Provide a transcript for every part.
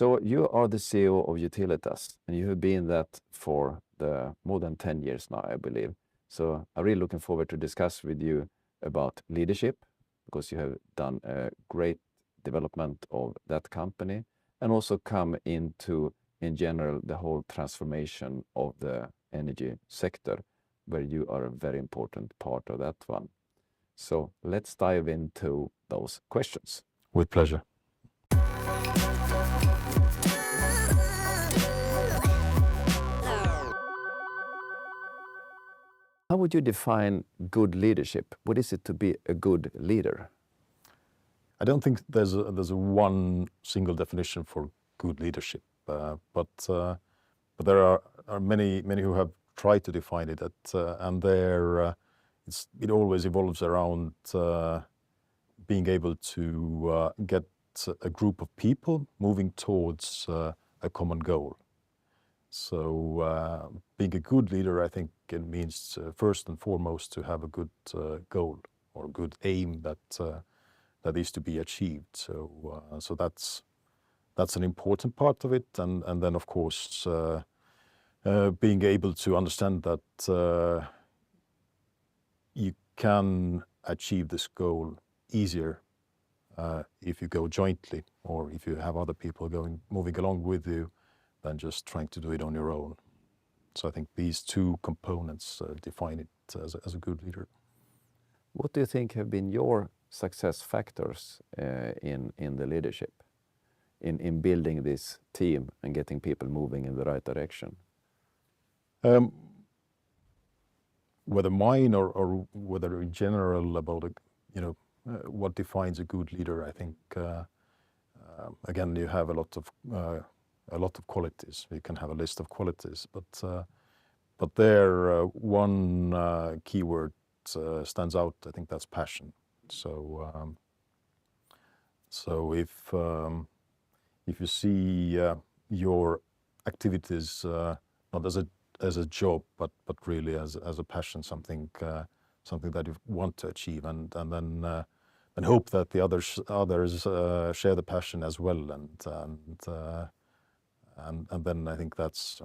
So you are the CEO of Utilitas, and you have been that for more than 10 years now, I believe. So I'm really looking forward to discuss with you about leadership, because you have done a great development of that company, and also come into, in general, the whole transformation of the energy sector, where you are a very important part of that one. So let's dive into those questions. With pleasure. How would you define good leadership? What is it to be a good leader? I don't think there's a one single definition for good leadership, but there are many who have tried to define it, and it always evolves around being able to get a group of people moving towards a common goal. So being a good leader, I think it means first and foremost to have a good goal or good aim that is to be achieved. So that's an important part of it, and then of course being able to understand that you can achieve this goal easier if you go jointly, or if you have other people moving along with you, than just trying to do it on your own. So I think these two components define it as a good leader. What do you think have been your success factors in the leadership, in building this team and getting people moving in the right direction? Whether mine or whether in general about what defines a good leader, I think again you have a lot of qualities. You can have a list of qualities, but there one keyword stands out. I think that's passion. So if you see your activities not as a job, but really as a passion, something that you want to achieve, and then hope that the others share the passion as well, and then I think that's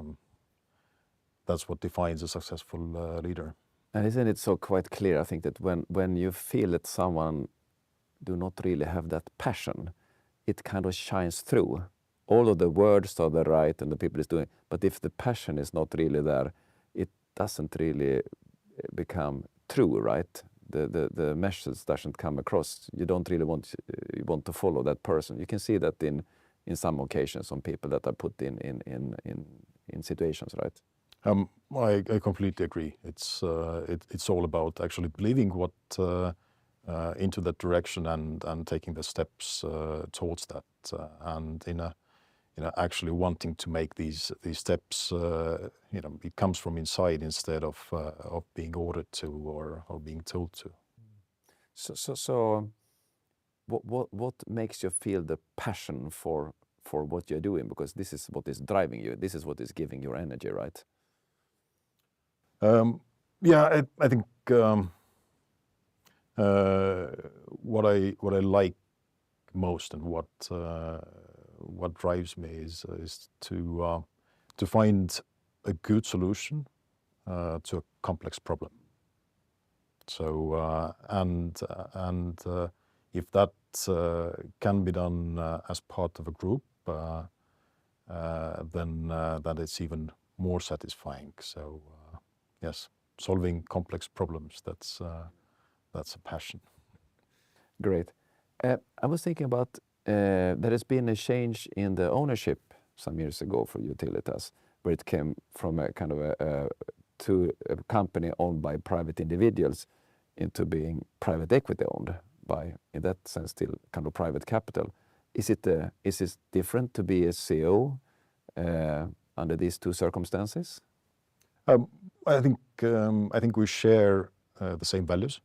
what defines a successful leader. And isn't it so quite clear, I think, that when you feel that someone do not really have that passion, it kind of shines through. All of the words are the right and the people is doing, but if the passion is not really there, it doesn't really become true, right? The message doesn't come across. You don't really want to follow that person. You can see that in some occasions on people that are put in situations, right? I completely agree. It's all about actually believing what into that direction and taking the steps towards that, and actually wanting to make these steps. It comes from inside instead of being ordered to or being told to. So what makes you feel the passion for what you're doing? Because this is what is driving you. This is what is giving your energy, right? Yeah, I think what I like most and what drives me is to find a good solution to a complex problem. So and if that can be done as part of a group, then that is even more satisfying. So yes, solving complex problems, that's a passion. Great. I was thinking about there has been a change in the ownership some years ago for Utilitas, where it came from a kind of to a company owned by private individuals into being private equity owned by, in that sense, still kind of private capital. Is it different to be a CEO under these two circumstances? I think we share the same values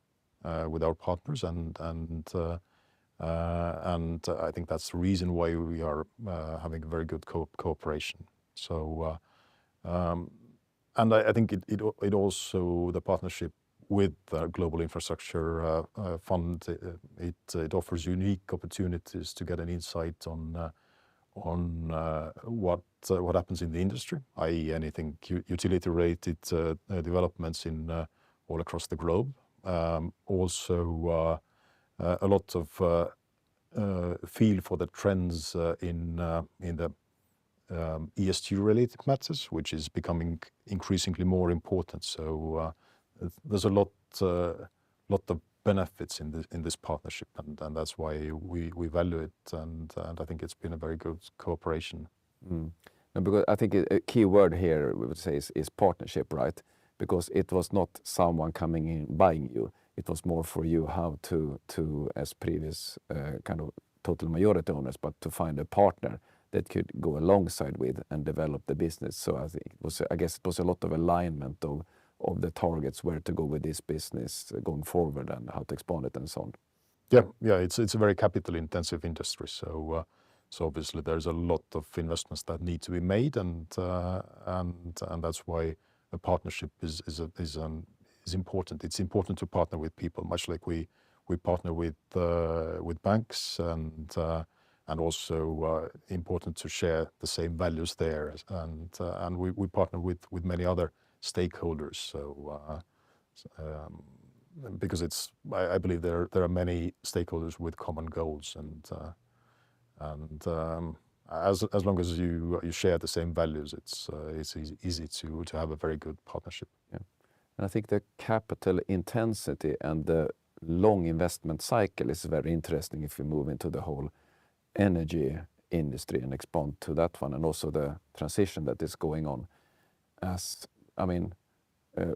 with our partners, and I think that's the reason why we are having a very good cooperation. So and I think it also, the partnership with the Global Infrastructure Fund, it offers unique opportunities to get an insight on what happens in the industry, i.e. anything utility-related developments in all across the globe. Also a lot of feel for the trends in the ESG-related matters, which is becoming increasingly more important. So there's a lot of benefits in this partnership, and that's why we value it, and I think it's been a very good cooperation. And because I think a key word here we would say is partnership, right? Because it was not someone coming in buying you. It was more for you how to as previous kind of total majority owners, but to find a partner that could go alongside with and develop the business. So I guess it was a lot of alignment of the targets, where to go with this business going forward and how to expand it and so on. Yeah, it's a very capital intensive industry. So obviously there's a lot of investments that need to be made, and that's why a partnership is important. It's important to partner with people, much like we partner with banks, and also important to share the same values there, and we partner with many other stakeholders. So because I believe there are many stakeholders with common goals, and as long as you share the same values, it's easy to have a very good partnership. Yeah. And I think the capital intensity and the long investment cycle is very interesting if we move into the whole energy industry and expand to that one, and also the transition that is going on.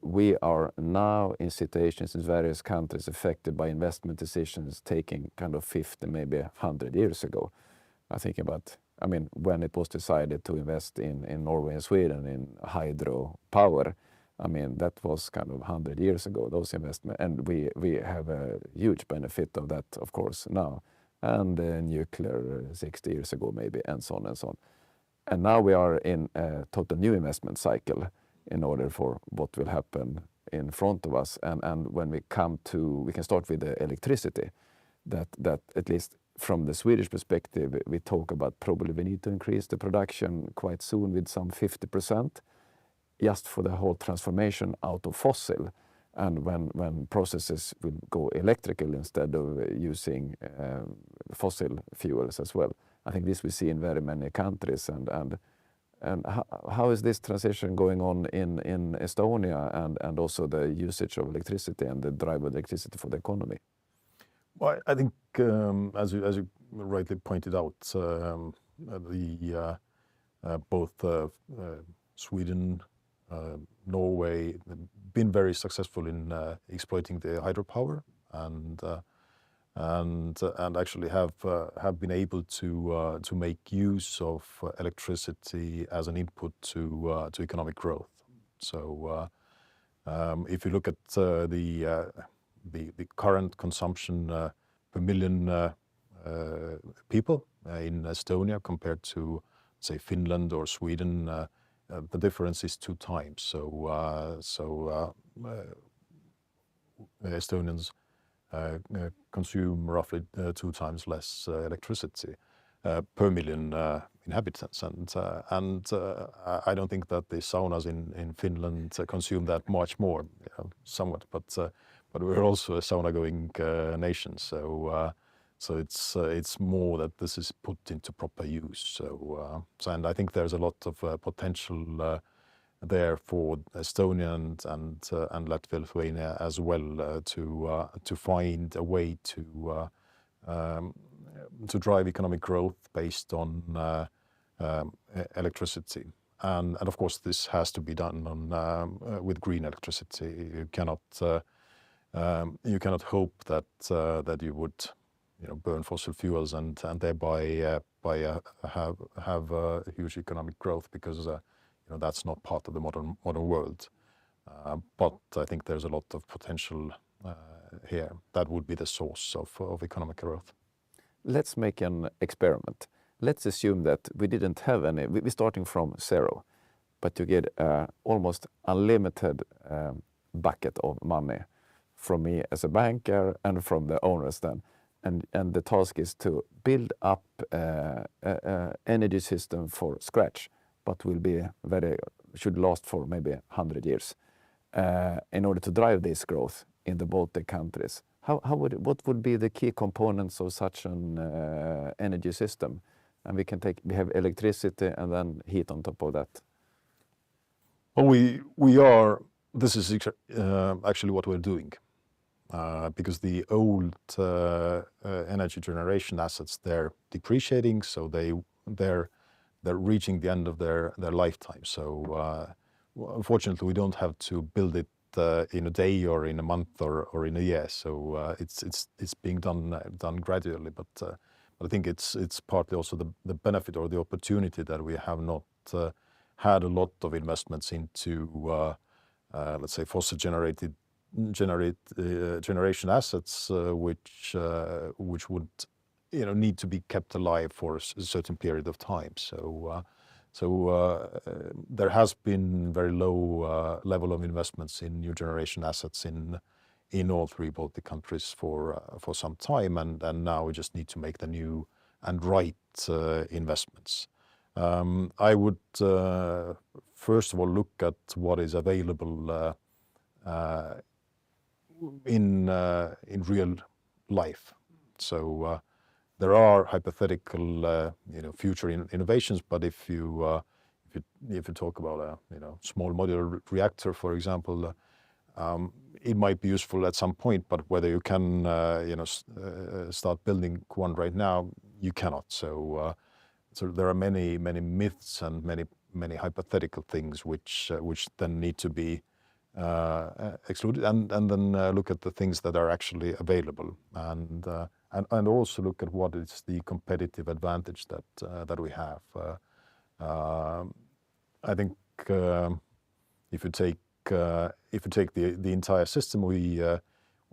We are now in situations in various countries affected by investment decisions taking kind of 50, maybe 100 years ago. I think about, when it was decided to invest in Norway and Sweden in hydro power, that was kind of 100 years ago, those investments, and we have a huge benefit of that, of course, now. And nuclear 60 years ago maybe, and so on and so on. And now we are in a total new investment cycle in order for what will happen in front of us. And when we come to, we can start with the electricity, that at least from the Swedish perspective, we talk about probably we need to increase the production quite soon with some 50%, just for the whole transformation out of fossil. And when processes will go electrical instead of using fossil fuels as well. I think this we see in very many countries. And how is this transition going on in Estonia, and also the usage of electricity and the drive of electricity for the economy? Well, I think as you rightly pointed out, both Sweden, Norway, been very successful in exploiting the hydropower, and actually have been able to make use of electricity as an input to economic growth. So if you look at the current consumption per million people in Estonia compared to, say, Finland or Sweden, the difference is 2 times. So Estonians consume roughly 2 times less electricity per million inhabitants, and I don't think that the saunas in Finland consume that much more, somewhat, but we're also a sauna-going nation. So it's more that this is put into proper use. So and I think there's a lot of potential there for Estonia and Latvia, Lithuania as well, to find a way to drive economic growth based on electricity. And of course this has to be done with green electricity. You cannot hope that you would burn fossil fuels and thereby have a huge economic growth, because that's not part of the modern world. But I think there's a lot of potential here that would be the source of economic growth. Let's make an experiment. Let's assume that we didn't have any, we're starting from zero, but you get almost unlimited bucket of money from me as a banker and from the owners then. and the task is to build up a energy system for scratch, but should last for maybe 100 years in order to drive this growth in the Baltic countries. What would be the key components of such an energy system? And we have electricity and then heat on top of that. Well, this is actually what we're doing. Because the old energy generation assets, they're depreciating, so they're reaching the end of their lifetime. So unfortunately, we don't have to build it in a day or in a month or in a year. So it's being done gradually. But I think it's partly also the benefit or the opportunity that we have not had a lot of investments into let's say fossil generation assets, which would need to be kept alive for a certain period of time. So there has been very low level of investments in new generation assets in all three Baltic countries for some time, and now we just need to make the new and right investments. I would first of all look at what is available in real life. So there are hypothetical future innovations, but if you talk about a small modular reactor, for example, it might be useful at some point, but whether you can start building one right now, you cannot. So there are many myths and many hypothetical things which then need to be excluded, and then look at the things that are actually available, and also look at what is the competitive advantage that we have. I think if you take the entire system, we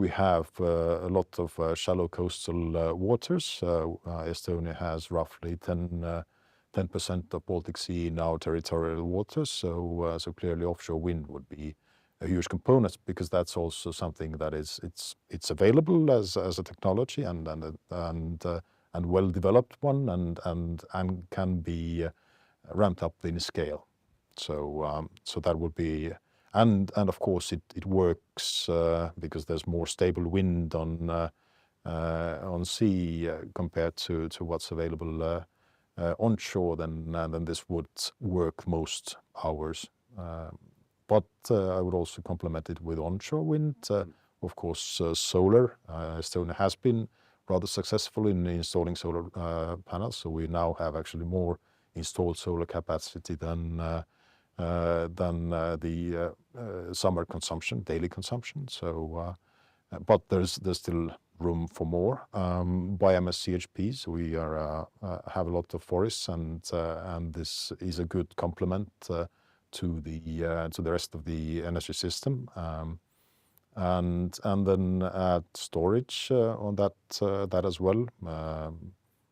have a lot of shallow coastal waters. Estonia has roughly 10% of Baltic Sea in our territorial waters. So clearly offshore wind would be a huge component, because that's also something that it's available as a technology and well developed one, and can be ramped up in scale. So that would be, and of course it works because there's more stable wind on sea compared to what's available onshore. Then this would work most hours. But I would also complement it with onshore wind. Of course, solar. Estonia has been rather successful in installing solar panels, so we now have actually more installed solar capacity than the summer consumption, daily consumption. So, but there's still room for more. Biomass CHPs. We have a lot of forests, and this is a good complement to the rest of the energy system, and then add storage on that as well,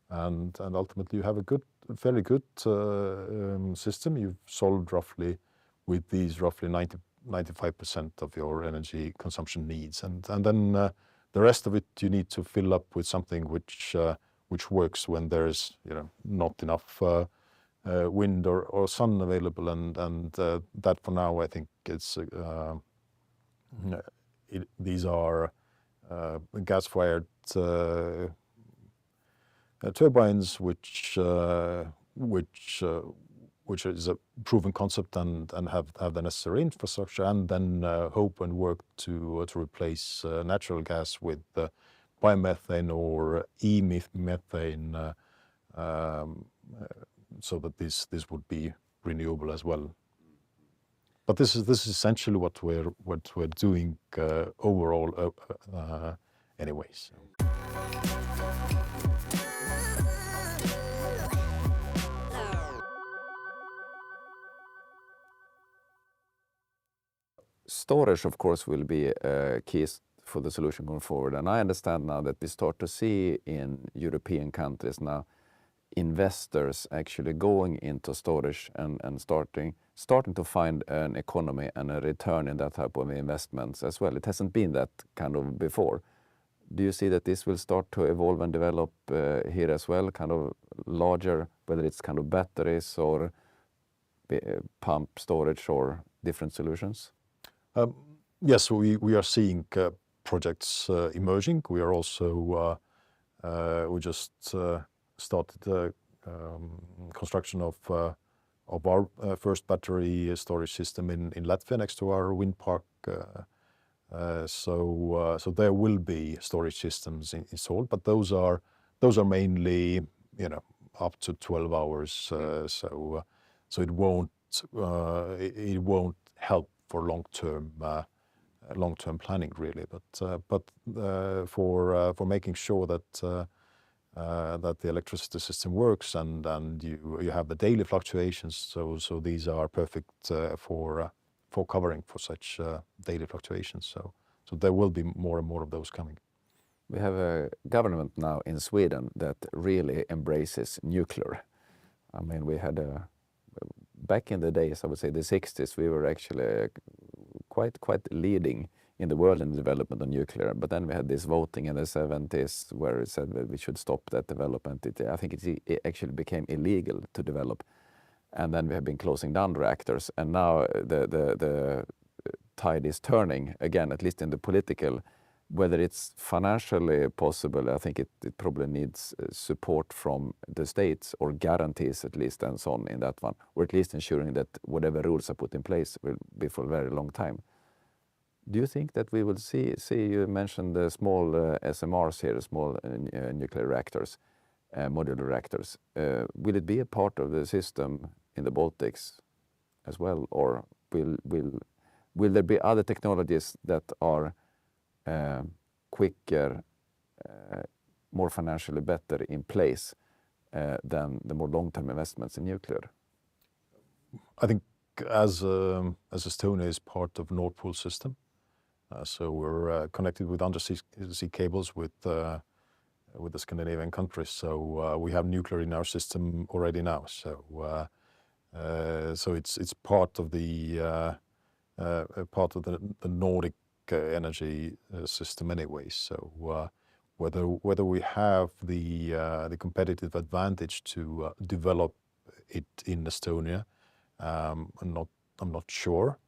and ultimately you have a fairly good system. You've solved roughly 95% of your energy consumption needs, and then the rest of it you need to fill up with something which works when there's not enough wind or sun available, and that for now I think it's these are gas-fired turbines, which is a proven concept, and have the necessary infrastructure, and then hope and work to replace natural gas with biomethane or e-methane, so that this would be renewable as well. But this is essentially what we're doing overall, anyways. Storage, of course, will be key for the solution going forward. And I understand now that we start to see in European countries now investors actually going into storage and starting to find an economy and a return in that type of investments as well. It hasn't been that kind of before. Do you see that this will start to evolve and develop here as well, kind of larger, whether it's kind of batteries or pump storage or different solutions? Yes, we are seeing projects emerging. We are also we just started construction of our first battery storage system in Latvia next to our wind park. So there will be storage systems installed, but those are mainly, you know, up to 12 hours. So it won't help for long-term planning really. But for making sure that the electricity system works and you have the daily fluctuations. So these are perfect for covering for such daily fluctuations. So there will be more and more of those coming. We have a government now in Sweden that really embraces nuclear. I mean, we had back in the days, I would say the 60s, we were actually quite leading in the world in the development of nuclear. But then we had this voting in the 70s where it said that we should stop that development. I think it actually became illegal to develop. And then we have been closing down reactors. And now the tide is turning again, at least in the political. Whether it's financially possible, I think it probably needs support from the states or guarantees at least and so on in that one, or at least ensuring that whatever rules are put in place will be for a very long time. Do you think that we will see you mentioned the small SMRs here, small nuclear reactors, modular reactors. Will it be a part of the system in the Baltics as well, or will there be other technologies that are quicker, more financially better in place than the more long-term investments in nuclear? I think as Estonia is part of Nord Pool system, so we're connected with undersea cables with the Scandinavian countries. So we have nuclear in our system already now. So it's part of the Nordic energy system anyway. So whether we have the competitive advantage to develop it in Estonia, I'm not sure.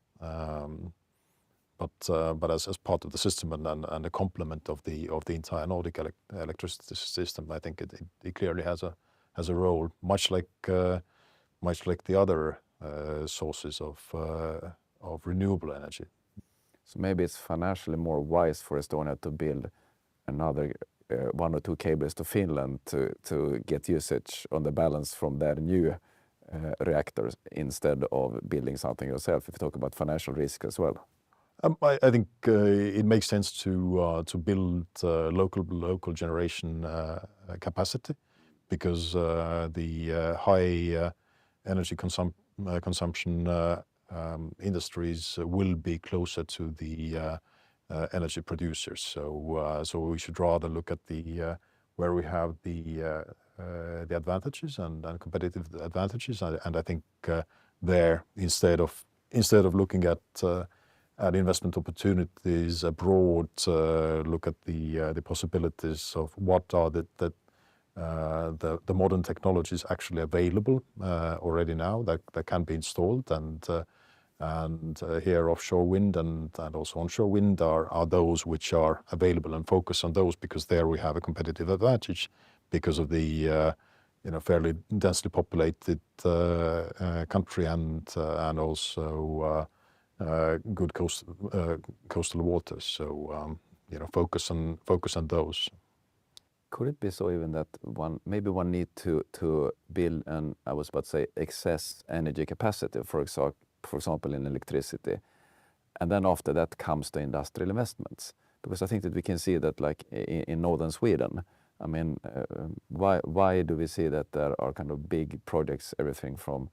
But as part of the system and a complement of the entire Nordic electricity system, I think it clearly has a role, much like the other sources of renewable energy. So maybe it's financially more wise for Estonia to build another one or two cables to Finland to get usage on the balance from their new reactors instead of building something yourself, if you talk about financial risk as well. I think it makes sense to build local generation capacity, because the high energy consumption industries will be closer to the energy producers. So we should rather look at where we have the advantages and competitive advantages, and I think there instead of looking at investment opportunities abroad, look at the possibilities of what are the modern technologies actually available already now that can be installed, and here offshore wind and also onshore wind are those which are available, and focus on those, because there we have a competitive advantage because of the fairly densely populated country and also good coastal waters. So focus on those. Could it be so even that maybe one need to build an, I was about to say, excess energy capacity, for example in electricity, and then after that comes the industrial investments? Because I think that we can see that, like in northern Sweden, I mean, why do we see that there are kind of big projects, everything from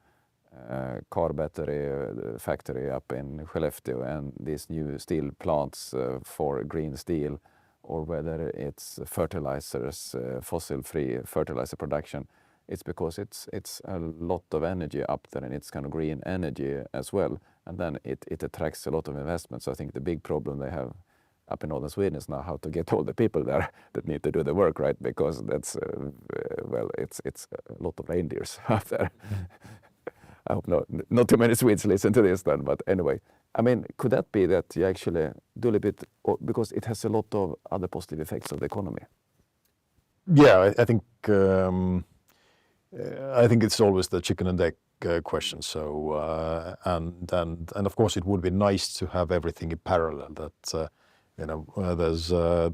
car battery factory up in Skellefteå and these new steel plants for green steel, or whether it's fertilizers, fossil-free fertilizer production? It's because it's a lot of energy up there, and it's kind of green energy as well, and then it attracts a lot of investment. So I think the big problem they have up in northern Sweden is now how to get all the people there that need to do the work, right? Because that's well, it's a lot of reindeers up there. I hope not too many Swedes listen to this then, but anyway. I mean, could that be that you actually do a little bit, because it has a lot of other positive effects of the economy? Yeah, I think it's always the chicken and egg question. So and of course it would be nice to have everything in parallel. That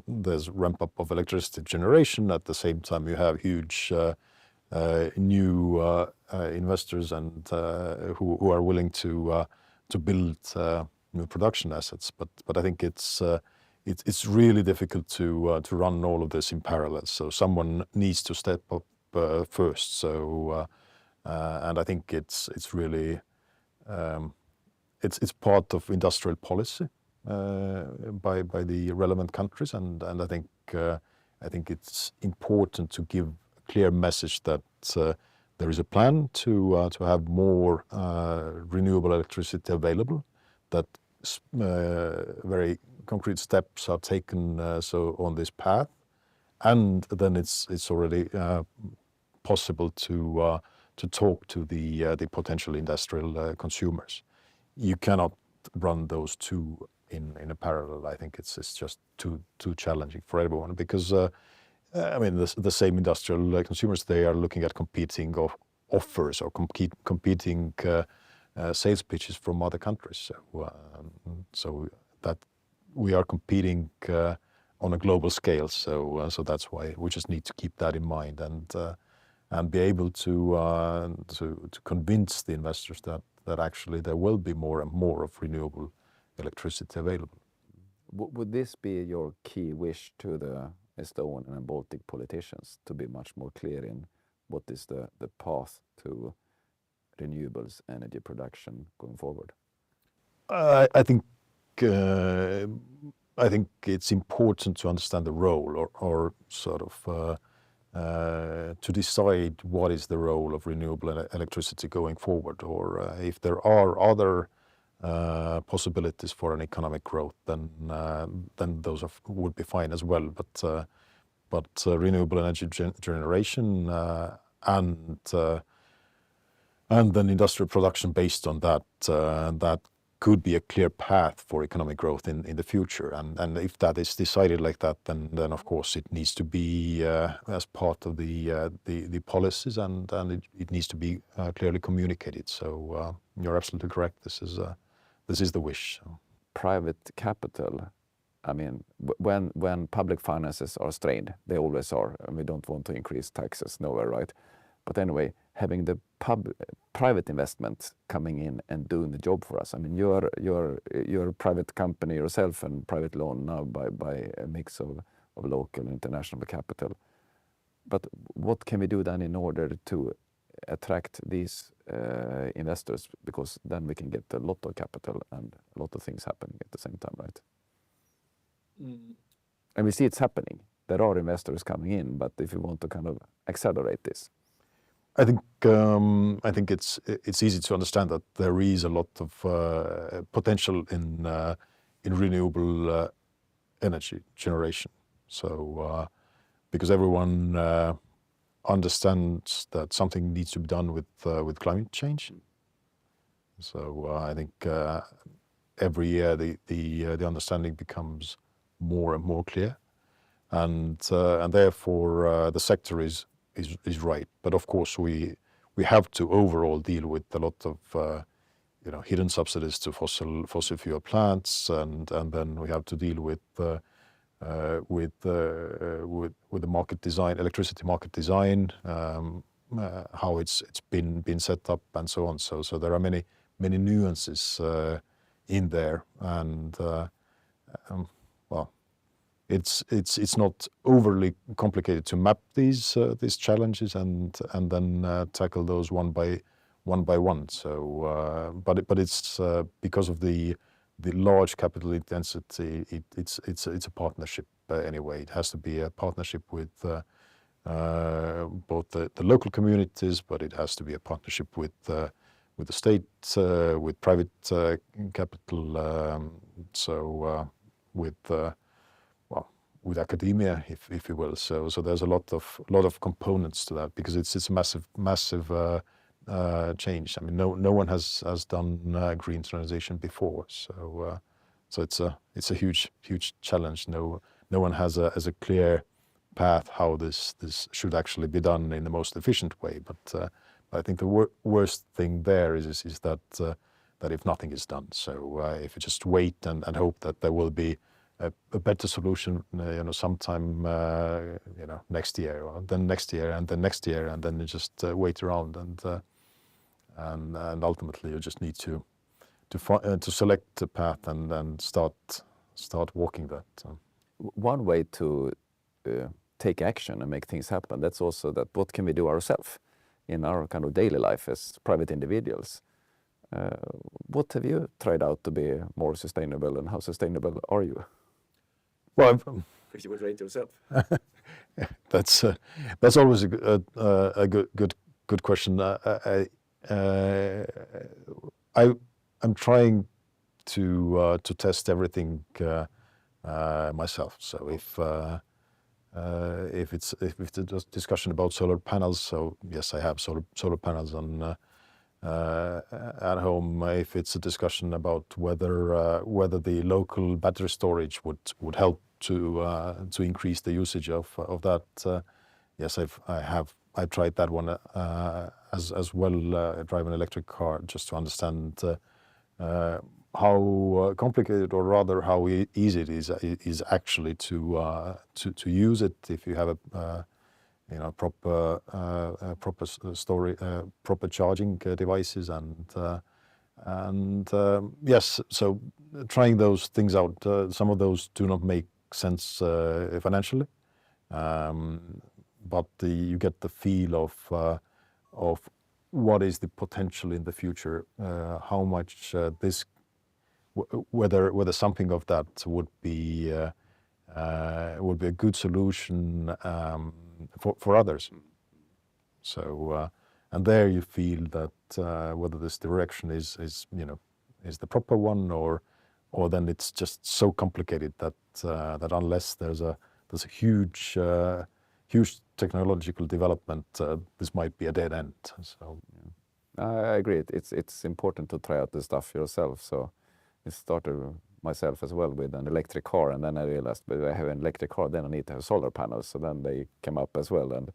there's ramp up of electricity generation, at the same time you have huge new investors and who are willing to build new production assets. But I think it's really difficult to run all of this in parallel. So someone needs to step up first. So and I think it's really it's part of industrial policy by the relevant countries, and I think it's important to give a clear message that there is a plan to have more renewable electricity available, that very concrete steps are taken so on this path, and then it's already possible to talk to the potential industrial consumers. You cannot run those two in a parallel. I think it's just too challenging for everyone, because I mean the same industrial consumers, they are looking at competing offers or competing sales pitches from other countries. So that we are competing on a global scale. So that's why we just need to keep that in mind and be able to convince the investors that actually there will be more and more of renewable electricity available. Would this be your key wish to the Estonian and Baltic politicians, to be much more clear in what is the path to renewables energy production going forward? I think it's important to understand the role, or sort of to decide what is the role of renewable electricity going forward, or if there are other possibilities for an economic growth, then those would be fine as well. But renewable energy generation and then industrial production based on that could be a clear path for economic growth in the future. And if that is decided like that, then of course it needs to be as part of the policies, and it needs to be clearly communicated. So you're absolutely correct. This is the wish. Private capital, I mean, when public finances are strained, they always are, and we don't want to increase taxes nowhere, right? But anyway, having the private investment coming in and doing the job for us. I mean, you're a private company yourself and private loan now by a mix of local and international capital. But what can we do then in order to attract these investors? Because then we can get a lot of capital and a lot of things happening at the same time, right? And we see it's happening. There are investors coming in, but if you want to kind of accelerate this. I think it's easy to understand that there is a lot of potential in renewable energy generation. So because everyone understands that something needs to be done with climate change. So I think every year the understanding becomes more and more clear, and therefore the sector is right. But of course we have to overall deal with a lot of hidden subsidies to fossil fuel plants, and then we have to deal with the market design, electricity market design, how it's been set up and so on. So there are many nuances in there, and well, it's not overly complicated to map these challenges and then tackle those one by one. So but it's because of the large capital intensity, it's a partnership anyway. It has to be a partnership with both the local communities, but it has to be a partnership with the state, with private capital, with with academia, if you will. So there's a lot of components to that, because it's a massive change. I mean, no one has done green transition before. So it's a huge challenge. No one has a clear path how this should actually be done in the most efficient way. But I think the worst thing there is that if nothing is done, so if you just wait and hope that there will be a better solution, sometime, next year, or then next year, and then next year, and then you just wait around, and ultimately you just need to select a path and then start walking that. One way to take action and make things happen, that's also that what can we do ourselves in our kind of daily life as private individuals. What have you tried out to be more sustainable, and how sustainable are you? Well, if you would rate yourself. That's always a good question. I'm trying to test everything myself. So if it's the discussion about solar panels, so yes, I have solar panels on at home. If it's a discussion about whether the local battery storage would help to increase the usage of that, yes, I've tried that one as well. Drive an electric car just to understand how complicated, or rather how easy it is actually to use it if you have a proper charging devices, and yes, so trying those things out. Some of those do not make sense financially, but you get the feel of what is the potential in the future, how much whether something of that would be a good solution for others. So and there you feel that whether this direction is the proper one, or then it's just so complicated that unless there's a huge technological development, this might be a dead end. So I agree. It's important to try out the stuff yourself. So it started myself as well with an electric car, and then I realized, but if I have an electric car, then I need to have solar panels. So then they came up as well, and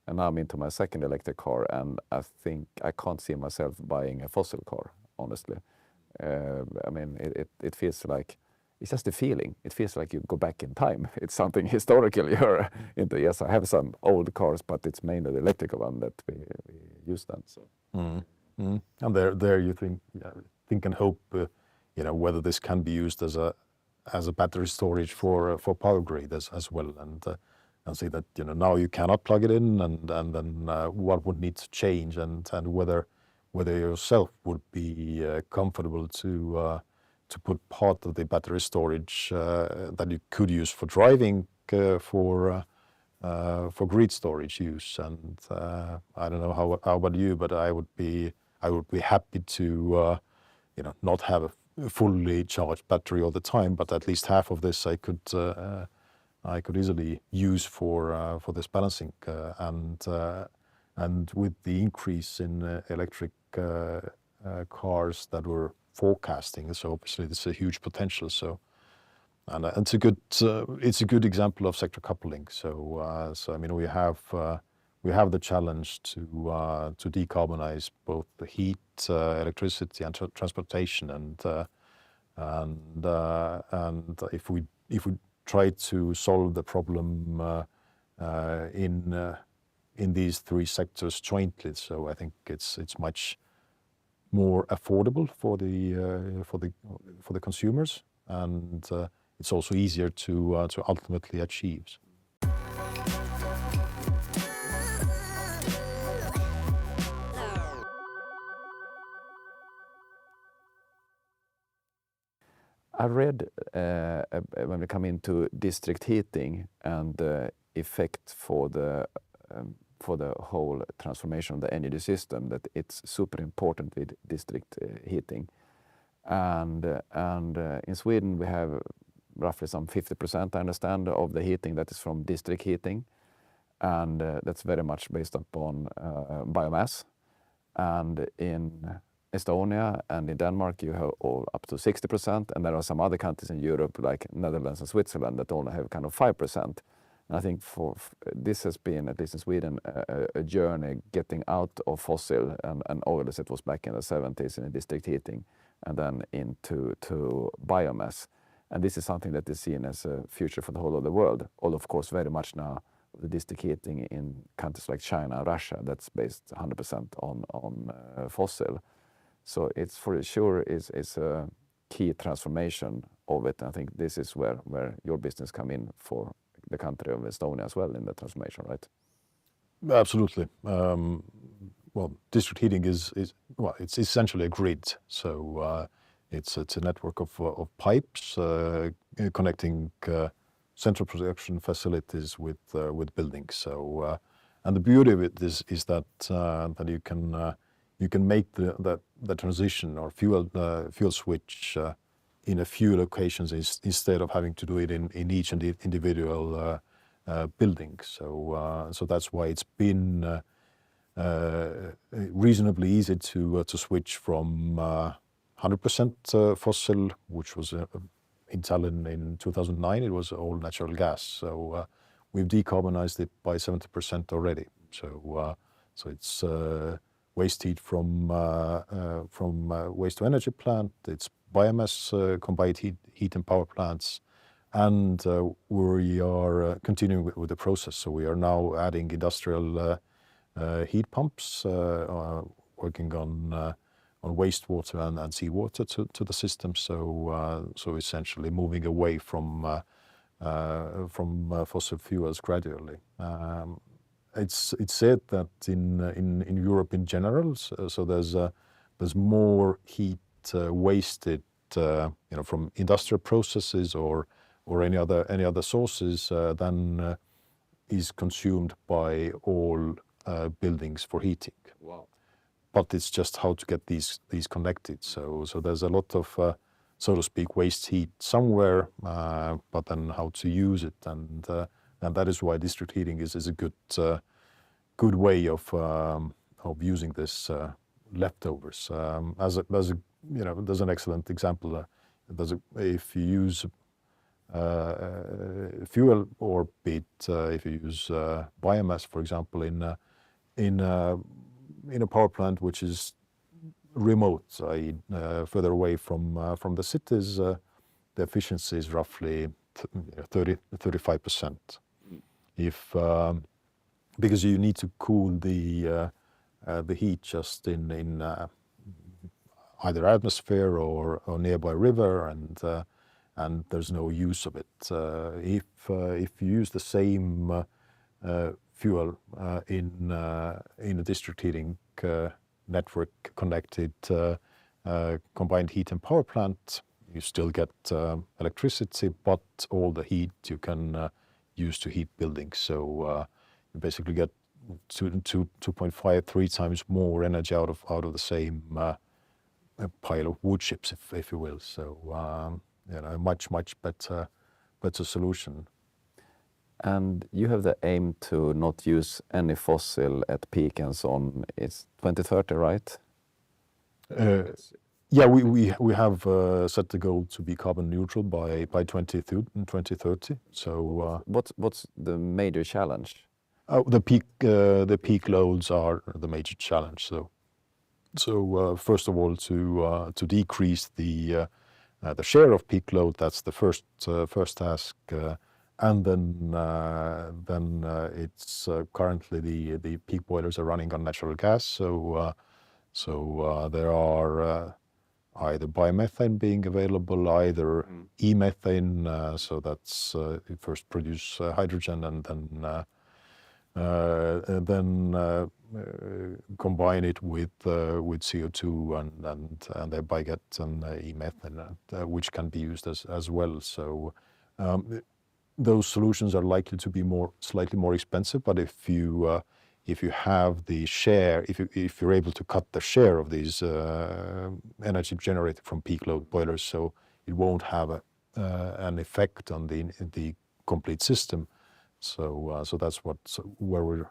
now I'm into my second electric car, and I think I can't see myself buying a fossil car, honestly. I mean, it feels like, it's just a feeling. It feels like you go back in time. It's something historical you're into. Yes, I have some old cars, but it's mainly the electrical one that we use then. So. And there you think and hope, whether this can be used as a battery storage for power grid as well, and see that now you cannot plug it in, and then what would need to change, and whether yourself would be comfortable to put part of the battery storage that you could use for driving for grid storage use. And I don't know how about you, but I would be happy to not have a fully charged battery all the time, but at least half of this I could easily use for this balancing, and with the increase in electric cars that we're forecasting, so obviously there's a huge potential. So, and it's a good example of sector coupling. So I mean, we have the challenge to decarbonize both the heat, electricity, and transportation, and if we try to solve the problem in these three sectors jointly, so I think it's much more affordable for the consumers, and it's also easier to ultimately achieve. I read when we come into district heating and the effect for the whole transformation of the energy system, that it's super important with district heating. And in Sweden we have roughly some 50%, I understand, of the heating that is from district heating, and that's very much based upon biomass. And in Estonia and in Denmark, you have all up to 60%, and there are some other countries in Europe, like Netherlands and Switzerland, that only have kind of 5%. And I think this has been, at least in Sweden, a journey getting out of fossil and oil, as it was back in the 70s in district heating, and then into biomass. And this is something that is seen as a future for the whole of the world. Although, of course, very much now the district heating in countries like China and Russia, that's based 100% on fossil. So it's for sure is a key transformation of it. I think this is where your business come in for the country of Estonia as well in the transformation, right? Absolutely. Well, district heating is well, it's essentially a grid. So it's a network of pipes connecting central production facilities with buildings. So and the beauty of it is that you can make the transition or fuel switch in a few locations instead of having to do it in each individual building. So that's why it's been reasonably easy to switch from 100% fossil, which was in Tallinn in 2009. It was all natural gas. So we've decarbonized it by 70% already. So it's waste heat from waste to energy plant. It's biomass combined heat and power plants, and we are continuing with the process. So we are now adding industrial heat pumps, working on wastewater and seawater to the system. So essentially moving away from fossil fuels gradually. It's said that in Europe in general, so there's more heat wasted, from industrial processes or any other sources than is consumed by all buildings for heating. Wow. But it's just how to get these connected. So there's a lot of so to speak waste heat somewhere, but then how to use it, and that is why district heating is a good way of using this leftovers. There's an excellent example. If you use fuel, or if you use biomass, for example, in a power plant which is remote, i.e. further away from the cities, the efficiency is roughly 30-35%. Because you need to cool the heat just in either atmosphere or nearby river, and there's no use of it. If you use the same fuel in a district heating network connected combined heat and power plant, you still get electricity, but all the heat you can use to heat buildings. So you basically get 2.5, 3 times more energy out of the same pile of wood chips, if you will. So much better solution. And you have the aim to not use any fossil at peak and so on. It's 2030, right? Yeah, we have set the goal to be carbon neutral by 2030. So what's the major challenge? The peak loads are the major challenge. So first of all, to decrease the share of peak load. That's the first task. And then it's currently the peak boilers are running on natural gas. So there are either biomethane being available, either e-methane. So that's you first produce hydrogen and then combine it with CO2 and thereby get an e-methane, which can be used as well. So those solutions are likely to be slightly more expensive, but if you have the share, if you're able to cut the share of these energy generated from peak load boilers, so it won't have an effect on the complete system. So that's where we're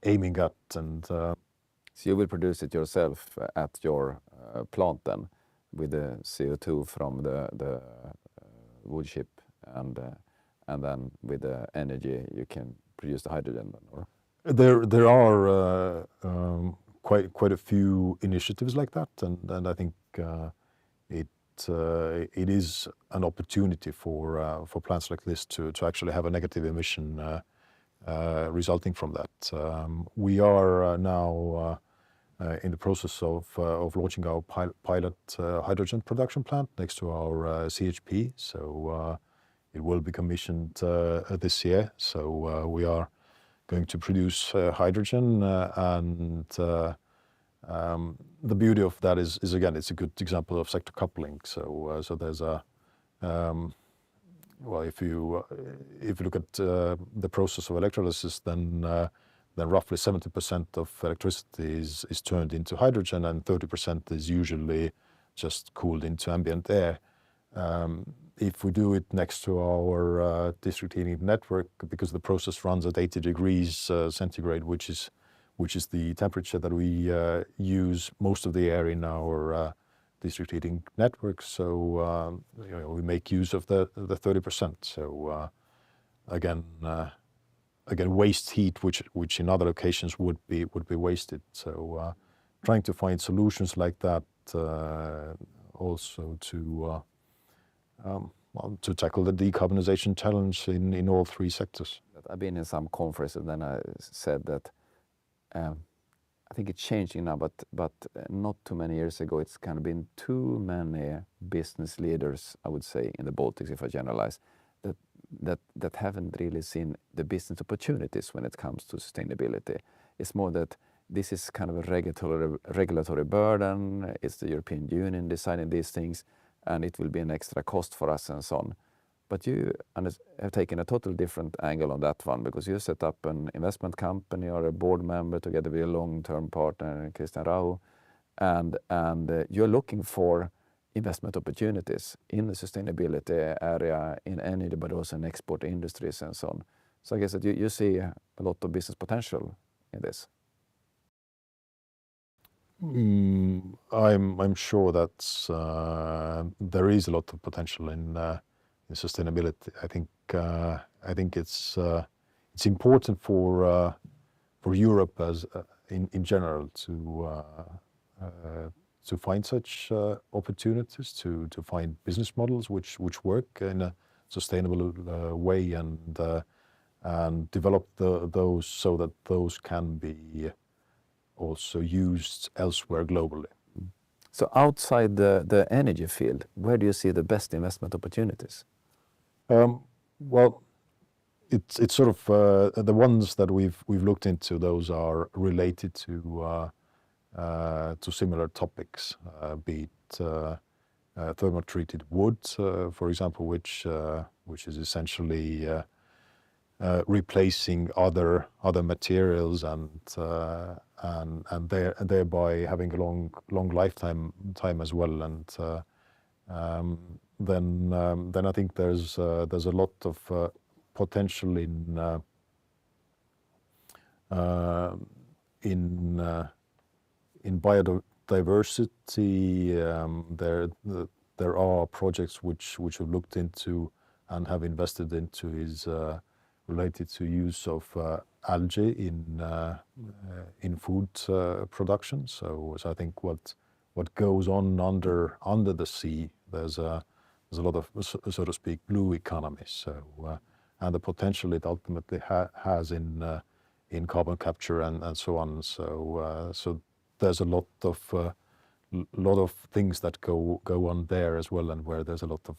aiming at. And so you will produce it yourself at your plant then, with the CO2 from the wood chip, and then with the energy you can produce the hydrogen then, or? There are quite a few initiatives like that, and I think it is an opportunity for plants like this to actually have a negative emission resulting from that. We are now in the process of launching our pilot hydrogen production plant next to our CHP. So it will be commissioned this year. So we are going to produce hydrogen, and the beauty of that is again, it's a good example of sector coupling. So there's a well, if you look at the process of electrolysis, then roughly 70% of electricity is turned into hydrogen, and 30% is usually just cooled into ambient air. If we do it next to our district heating network, because the process runs at 80 degrees centigrade, which is the temperature that we use most of the air in our district heating network. So we make use of the 30%. So again, waste heat, which in other locations would be wasted. So trying to find solutions like that also to tackle the decarbonization challenge in all three sectors. I've been in some conferences, and I said that I think it's changing now, but not too many years ago, it's kind of been too many business leaders, I would say, in the Baltics, if I generalize, that haven't really seen the business opportunities when it comes to sustainability. It's more that this is kind of a regulatory burden. It's the European Union deciding these things, and it will be an extra cost for us and so on. But you have taken a totally different angle on that one, because you set up an investment company or a board member together with a long-term partner, Christian Rau, and you're looking for investment opportunities in the sustainability area, in energy, but also in export industries and so on. So I guess that you see a lot of business potential in this. I'm sure that there is a lot of potential in sustainability. I think it's important for Europe as in general to find such opportunities, to find business models which work in a sustainable way, and develop those so that those can be also used elsewhere globally. So outside the energy field, where do you see the best investment opportunities? Well, it's sort of the ones that we've looked into. Those are related to similar topics, be it thermotreated wood, for example, which is essentially replacing other materials and thereby having a long lifetime as well. And then I think there's a lot of potential in biodiversity. There are projects which we've looked into and have invested into is related to use of algae in food production. So I think what goes on under the sea, there's a lot of, so to speak, blue economy. So and the potential it ultimately has in carbon capture and so on. So there's a lot of things that go on there as well, and where there's a lot of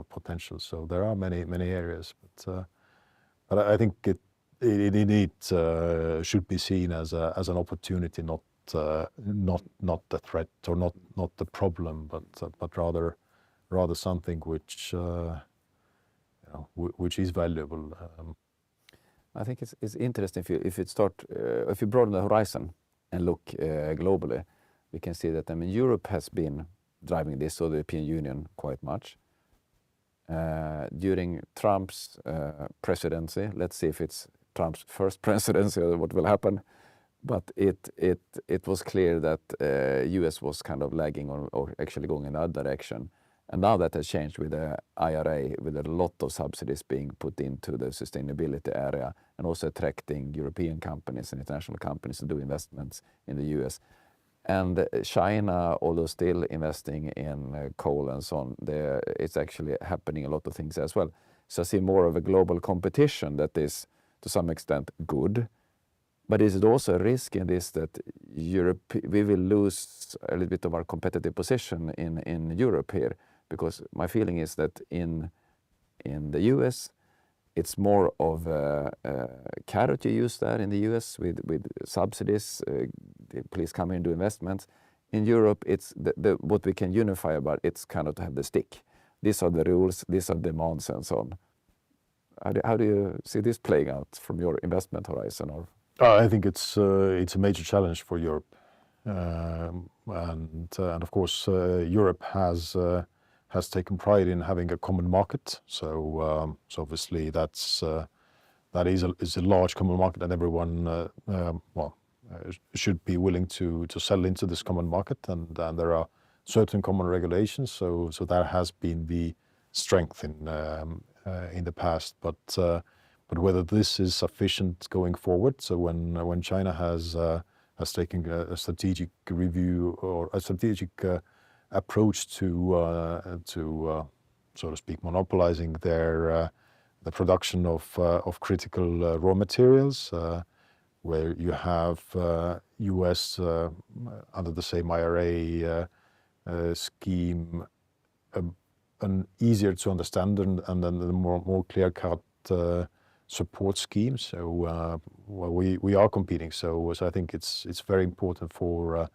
potential. So there are many areas, but I think it should be seen as an opportunity, not the threat or not the problem, but rather something which which is valuable. I think it's interesting if you broaden the horizon and look globally, we can see that Europe has been driving this, or the European Union, quite much. During Trump's presidency, let's see if it's Trump's first presidency or what will happen, but it was clear that US was kind of lagging or actually going in that direction. And now that has changed with the IRA, with a lot of subsidies being put into the sustainability area and also attracting European companies and international companies to do investments in the US. And China, although still investing in coal and so on, it's actually happening a lot of things as well. So I see more of a global competition that is to some extent good. But is it also a risk in this that we will lose a little bit of our competitive position in Europe here? Because my feeling is that in the US, it's more of a carrot you use there in the US with subsidies, please come in and do investments. In Europe, it's what we can unify about, it's kind of to have the stick. These are the rules, these are demands and so on. How do you see this playing out from your investment horizon? Or? I think it's a major challenge for Europe. And of course, Europe has taken pride in having a common market. So obviously that is a large common market, and everyone should be willing to sell into this common market. And there are certain common regulations. So that has been the strength in the past. But whether this is sufficient going forward, so when China has taken a strategic review or a strategic approach to so to speak monopolizing the production of critical raw materials, where you have US under the same IRA scheme, an easier to understand and then the more clear-cut support scheme. So we are competing. So I think it's very important for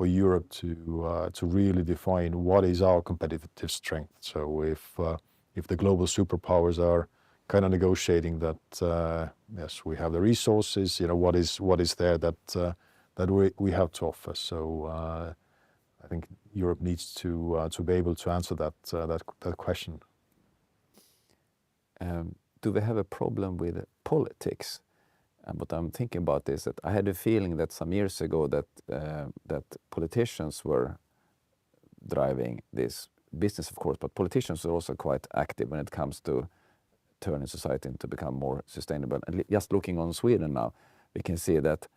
Europe to really define what is our competitive strength. So if the global superpowers are kind of negotiating that yes, we have the resources, what is there that we have to offer. So I think Europe needs to be able to answer that question. Do we have a problem with politics? And what I'm thinking about is that I had a feeling that some years ago that politicians were driving this business, of course, but politicians are also quite active when it comes to turning society to become more sustainable. And just looking on Sweden now, we can see that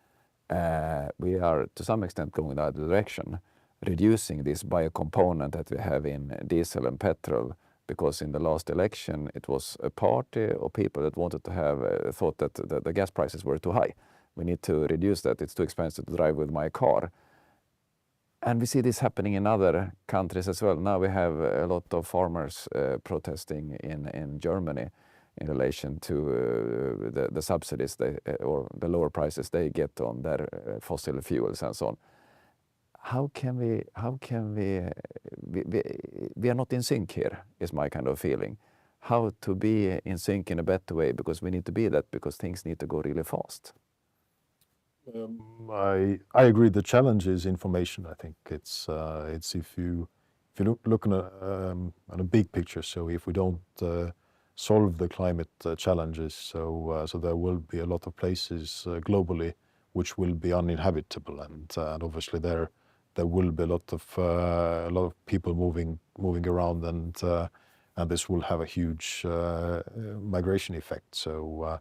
we are to some extent going in that direction, reducing this biocomponent that we have in diesel and petrol. Because in the last election, it was a party of people that wanted to have, thought that the gas prices were too high. We need to reduce that. It's too expensive to drive with my car. And we see this happening in other countries as well. Now we have a lot of farmers protesting in Germany in relation to the subsidies or the lower prices they get on their fossil fuels and so on. How can we are not in sync here, is my kind of feeling. How to be in sync in a better way, because we need to be that, because things need to go really fast. I agree. The challenge is information. I think it's if you look on a big picture. So if we don't solve the climate challenges, so there will be a lot of places globally which will be uninhabitable, and obviously there will be a lot of people moving around, and this will have a huge migration effect. So,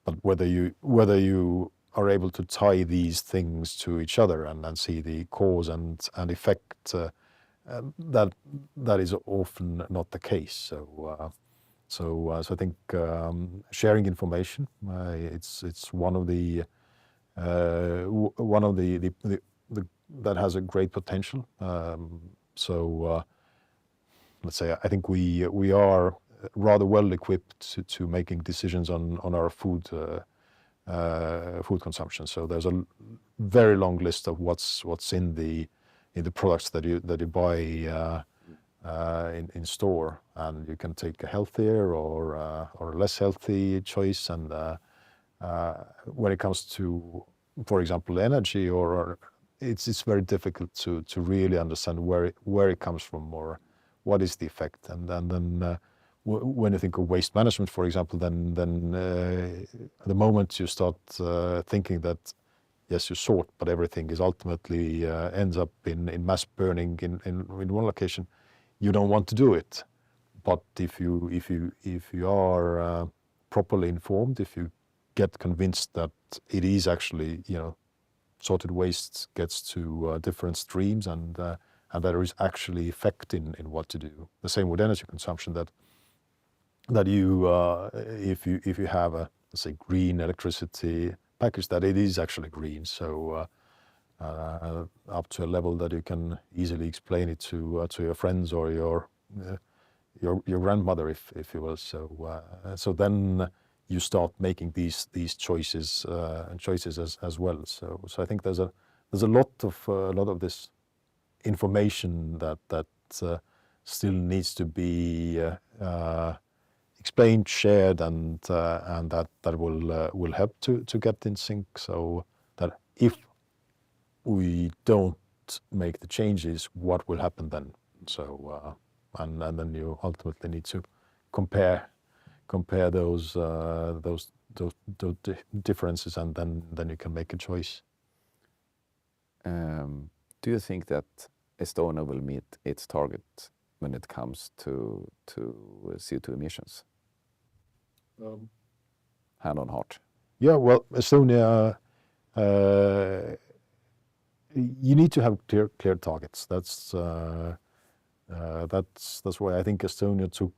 but whether you are able to tie these things to each other and see the cause and effect, that is often not the case. So I think sharing information, it's one of the that has a great potential. So let's say I think we are rather well equipped to making decisions on our food consumption. So there's a very long list of what's in the products that you buy in store, and you can take a healthier or a less healthy choice. And when it comes to, for example, energy, or it's very difficult to really understand where it comes from, or what is the effect? And then when you think of waste management, for example, then the moment you start thinking that yes, you sort, but everything is ultimately ends up in mass burning in one location, you don't want to do it. But if you are properly informed, if you get convinced that it is actually, sorted waste gets to different streams and there is actually effect in what to do. The same with energy consumption, that you if you have a, let's say, green electricity package, that it is actually green. So up to a level that you can easily explain it to your friends or your grandmother, if you will. So then you start making these choices as well. So I think there's a lot of this information that still needs to be explained, shared, and that will help to get in sync. So that if we don't make the changes, what will happen then? So and then you ultimately need to compare those differences, and then you can make a choice. Do you think that Estonia will meet its target when it comes to CO2 emissions? Hand on heart. Yeah, well, Estonia, you need to have clear targets. That's why I think Estonia took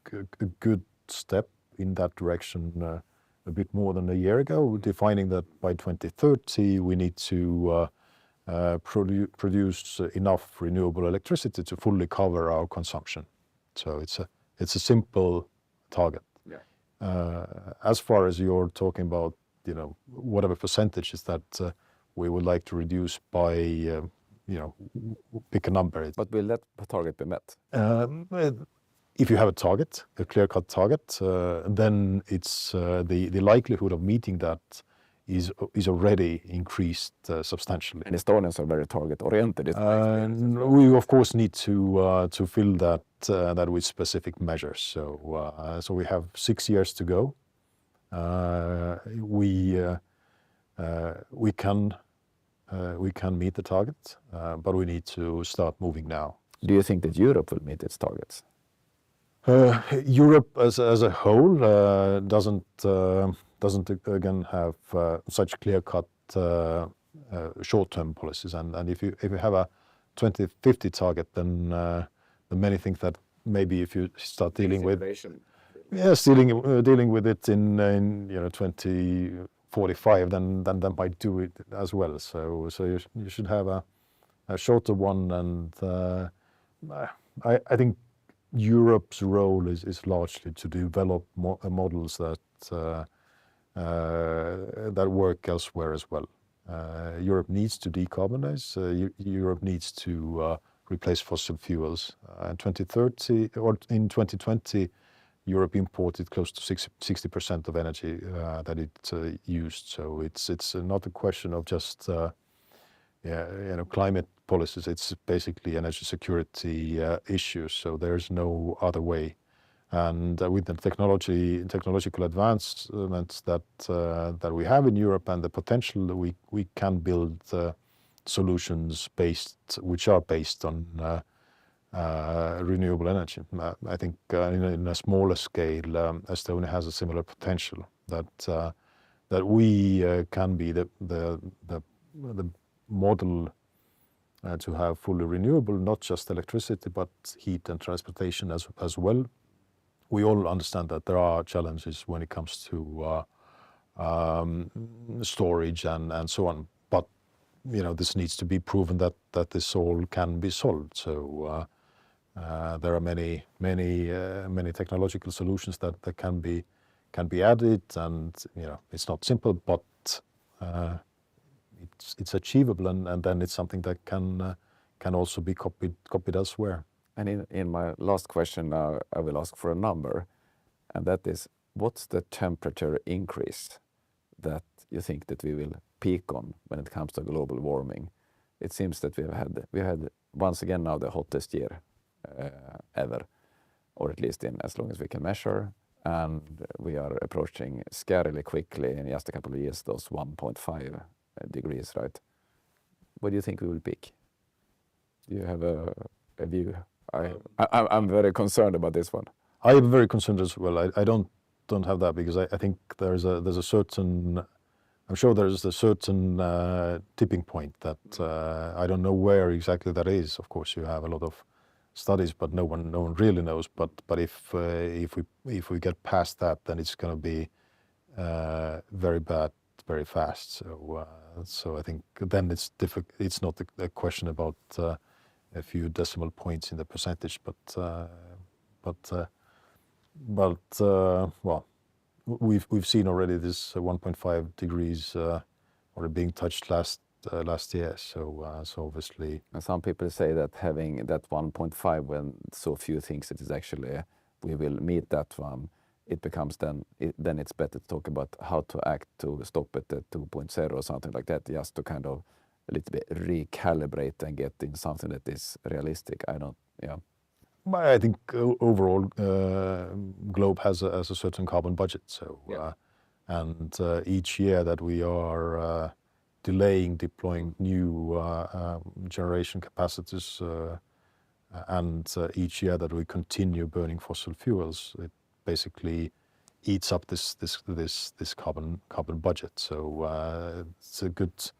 a good step in that direction a bit more than a year ago, defining that by 2030 we need to produce enough renewable electricity to fully cover our consumption. So it's a simple target. Yeah. As far as you're talking about, whatever percentages that we would like to reduce by, pick a number. But will that target be met? If you have a target, a clear-cut target, then it's the likelihood of meeting that is already increased substantially. And Estonians are very target-oriented. We of course need to fill that with specific measures. So we have 6 years to go. We can meet the target, but we need to start moving now. Do you think that Europe will meet its targets? Europe as a whole doesn't again have such clear-cut short-term policies, and if you have a 2050 target, then many think that maybe if you start dealing with dealing with it in 2045, then that might do it as well. So you should have a shorter one, and I think Europe's role is largely to develop models that work elsewhere as well. Europe needs to decarbonize. Europe needs to replace fossil fuels. In 2030 or in 2020, Europe imported close to 60% of energy that it used. So it's not a question of just climate policies. It's basically energy security issues. So there's no other way. And with the technological advancements that we have in Europe and the potential that we can build solutions which are based on renewable energy. I think in a smaller scale, Estonia has a similar potential that we can be the model to have fully renewable, not just electricity, but heat and transportation as well. We all understand that there are challenges when it comes to storage and so on. But this needs to be proven that this all can be solved. So there are many technological solutions that can be added, and it's not simple, but it's achievable, and then it's something that can also be copied elsewhere. And in my last question now, I will ask for a number, and that is, what's the temperature increase that you think that we will peak on when it comes to global warming? It seems that we had once again now the hottest year ever, or at least in as long as we can measure. And we are approaching scarily quickly in just a couple of years those 1.5 degrees, right? What do you think we will peak? Do you have a view? I'm very concerned about this one. I am very concerned as well. I don't have that because I think there's a certain, I'm sure there's a certain tipping point that I don't know where exactly that is. Of course, you have a lot of studies, but no one really knows. But if we get past that, then it's going to be very bad very fast. So I think then it's difficult. It's not a question about a few decimal points in the percentage, well, we've seen already this 1.5 degrees already being touched last year. So obviously, and some people say that having that 1.5 when so few things it is actually we will meet that one, it becomes then it's better to talk about how to act to stop it at 2.0 or something like that, just to kind of a little bit recalibrate and get in something that is realistic. I think overall Globe has a certain carbon budget. So and each year that we are deploying new generation capacities, and each year that we continue burning fossil fuels, it basically eats up this carbon budget. So it's a good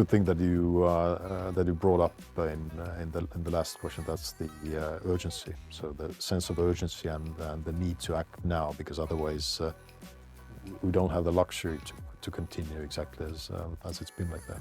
thing that you brought up in the last question. That's the urgency. So the sense of urgency and the need to act now, because otherwise we don't have the luxury to continue exactly as it's been like that.